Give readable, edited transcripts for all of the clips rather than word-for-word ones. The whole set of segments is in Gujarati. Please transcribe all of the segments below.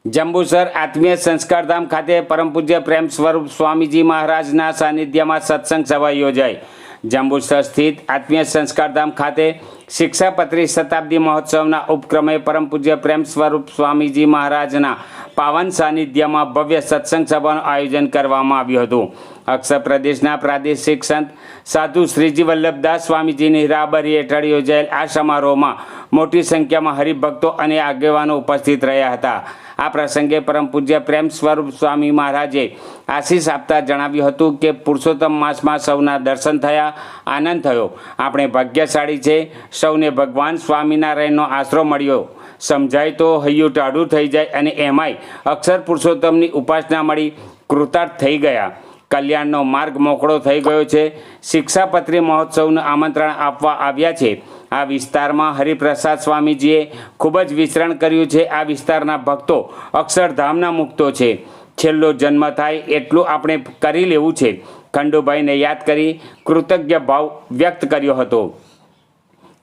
જંબુસર આત્મીય સંસ્કારધામ ખાતે પરમ પૂજ્ય પ્રેમ સ્વરૂપ સ્વામીજી મહારાજના સાનિધ્યમાં સત્સંગ સભા યોજાઈ। જંબુસર સ્થિત આત્મીય સંસ્કારધામ ખાતે શિક્ષાપત્રી શતાબ્દી મહોત્સવના ઉપક્રમે પરમ પૂજ્ય પ્રેમ સ્વરૂપ સ્વામીજી મહારાજના પાવન સાનિધ્યમાં ભવ્ય સત્સંગ સભાનું આયોજન કરવામાં આવ્યું હતું। અક્ષર પ્રદેશના પ્રાદેશિક સંત સાધુ શ્રીજી વલ્લભદાસ સ્વામીજીની રાહબરી હેઠળ યોજાયેલ આ સમારોહમાં મોટી સંખ્યામાં હરિભક્તો અને આગેવાનો ઉપસ્થિત રહ્યા હતા। આ પ્રસંગે પરમ પૂજ્ય પ્રેમ સ્વરૂપ સ્વામી મહારાજે આશીષ આપતા જણાવ્યું હતું કે પુરુષોત્તમ માસમાં સૌના દર્શન થયા, આનંદ થયો। આપણે ભાગ્યશાળી છે, સૌને ભગવાન સ્વામિનારાયણનો આશરો મળ્યો। સમજાય તો હૈયું ટાઢું થઈ જાય અને એમાંય અક્ષર પુરુષોત્તમની ઉપાસના મળી કૃતાર્થ થઈ ગયા। કલ્યાણનો માર્ગ મોકળો થઈ ગયો છે। શિક્ષાપત્રી મહોત્સવનું આમંત્રણ આપવા આવ્યા છે। આ વિસ્તારમાં હરિપ્રસાદ સ્વામીજીએ ખૂબ જ વિચરણ કર્યું છે। આ વિસ્તારના ભક્તો અક્ષરધામના મુક્તો છે। છેલ્લો જન્મ થાય એટલું આપણે કરી લેવું છે। ખંડુભાઈને યાદ કરી કૃતજ્ઞ ભાવ વ્યક્ત કર્યો હતો।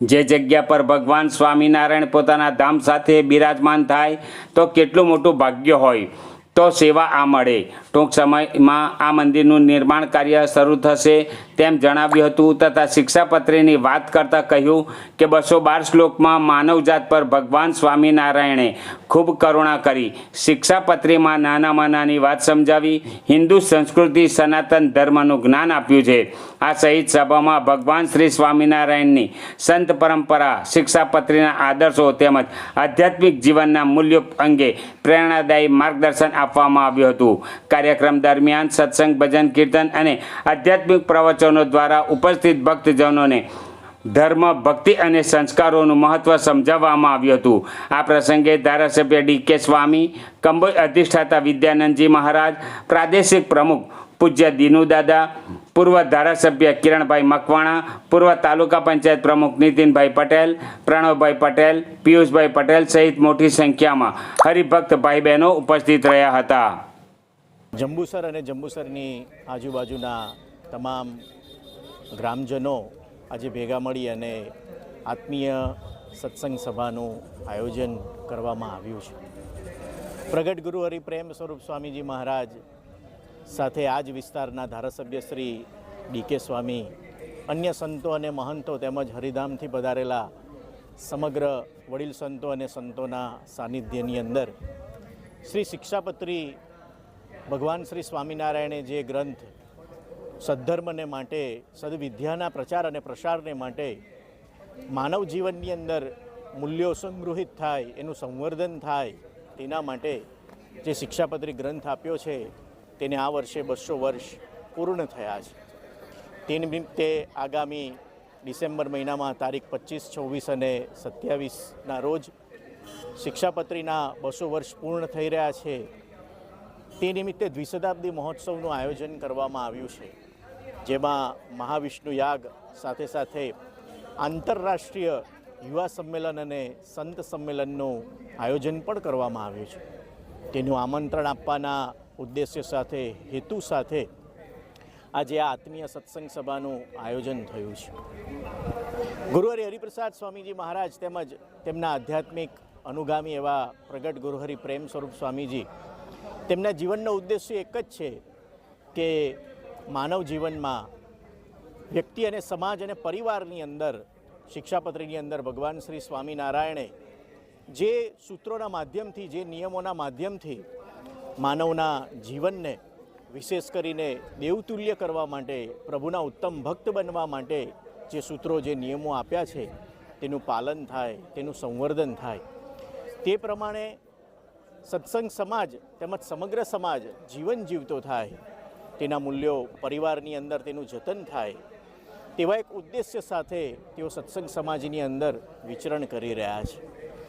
જે જગ્યા પર ભગવાન સ્વામિનારાયણ પોતાના ધામ સાથે બિરાજમાન થાય તો કેટલું મોટું ભાગ્ય હોય તો સેવા આ મળે। ટૂંક સમયમાં આ મંદિરનું નિર્માણ કાર્ય શરૂ થશે તેમ જણાવ્યું હતું તથા શિક્ષાપત્રીની વાત કરતાં કહ્યું કે 212 શ્લોકમાં માનવજાત પર ભગવાન સ્વામિનારાયણે ખૂબ કરુણા કરી શિક્ષાપત્રીમાં નાનામાં નાની વાત સમજાવી હિન્દુ સંસ્કૃતિ સનાતન ધર્મનું જ્ઞાન આપ્યું છે। આ સહિત સભામાં ભગવાન શ્રી સ્વામિનારાયણની સંત પરંપરા, શિક્ષાપત્રીના આદર્શો તેમજ આધ્યાત્મિક જીવનના મૂલ્યો અંગે પ્રેરણાદાયી માર્ગદર્શન આપવામાં આવ્યું હતું। કાર્યક્રમ દરમિયાન સત્સંગ, ભજન, કીર્તન અને આધ્યાત્મિક પ્રવચનો દ્વારા ઉપસ્થિત ભક્તજનોને ધર્મ, ભક્તિ અને સંસ્કારોનું મહત્વ સમજાવવામાં આવ્યું હતું। આ પ્રસંગે ધારાસભ્ય ડી.કે. સ્વામી, કંબોઈ અધિષ્ઠાતા વિદ્યાનંદજી મહારાજ, પ્રાદેશિક પ્રમુખ પૂજ્ય દિનુદાદા, પૂર્વ ધારાસભ્ય કિરણભાઈ મકવાણા, પૂર્વ તાલુકા પંચાયત પ્રમુખ નીતિનભાઈ પટેલ, પ્રણવભાઈ પટેલ, પિયુષભાઈ પટેલ સહિત મોટી સંખ્યામાં હરિભક્ત ભાઈ બહેનો ઉપસ્થિત રહ્યા હતા। જંબુસર અને જંબુસરની આજુબાજુના તમામ ગ્રામજનો આજે ભેગા મળી અને આત્મીય સત્સંગ સભાનું આયોજન કરવામાં આવ્યું છે। પ્રગટ ગુરુ હરિપ્રેમ સ્વરૂપ સ્વામીજી મહારાજ સાથે આ જ વિસ્તારના ધારાસભ્ય શ્રી ડી.કે. સ્વામી, અન્ય સંતો અને મહંતો તેમજ હરિધામથી પધારેલા સમગ્ર વડીલ સંતો અને સંતોના સાનિધ્યની અંદર શ્રી શિક્ષાપત્રી ભગવાન શ્રી સ્વામિનારાયણે જે ગ્રંથ સદ્ધર્મને માટે, સદવિદ્યાના પ્રચાર અને પ્રસારને માટે માનવ જીવનની અંદર મૂલ્યો સંગૃહિત થાય, એનું સંવર્ધન થાય તેના માટે જે શિક્ષાપત્રી ગ્રંથ આપ્યો છે તેને આ વર્ષે 200 વર્ષ પૂર્ણ થયા છે। તે નિમિત્તે આગામી ડિસેમ્બર મહિનામાં તારીખ 25, 26 અને 27ના રોજ શિક્ષાપત્રીના 200 વર્ષ પૂર્ણ થઈ રહ્યા છે। તે નિમિત્તે દ્વિશતાબ્દી મહોત્સવનું આયોજન કરવામાં આવ્યું છે, જેમાં મહાવિષ્ણુ યાગ સાથે સાથે આંતરરાષ્ટ્રીય યુવા સંમેલન અને સંત સંમેલનનું આયોજન પણ કરવામાં આવ્યું છે। તેનું આમંત્રણ આપવાના ઉદ્દેશ્ય સાથે, હેતુ સાથે આજે આ આત્મીય સત્સંગ સભાનું આયોજન થયું છે। ગુરુહરિ હરિપ્રસાદ સ્વામીજી મહારાજ તેમજ તેમના આધ્યાત્મિક અનુગામી એવા પ્રગટ ગુરુહરિ પ્રેમ સ્વરૂપ સ્વામીજી, તેમના જીવનનો ઉદ્દેશ્ય એક જ છે કે માનવ જીવનમાં વ્યક્તિ અને સમાજ અને પરિવારની અંદર શિક્ષાપત્રીની અંદર ભગવાન શ્રી સ્વામિનારાયણે જે સૂત્રોના માધ્યમથી, જે નિયમોના માધ્યમથી માનવના જીવનને વિશેષ કરીને દેવતુલ્ય કરવા માટે, પ્રભુના ઉત્તમ ભક્ત બનવા માટે જે સૂત્રો, જે નિયમો આપ્યા છે તેનું પાલન થાય, તેનું સંવર્ધન થાય, તે પ્રમાણે સત્સંગ સમાજ તેમજ સમગ્ર સમાજ જીવન જીવતો થાય, તેના મૂલ્યો પરિવારની અંદર તેનું જતન થાય, તેવા એક ઉદ્દેશ્ય સાથે તેઓ સત્સંગ સમાજની અંદર વિચરણ કરી રહ્યા છે।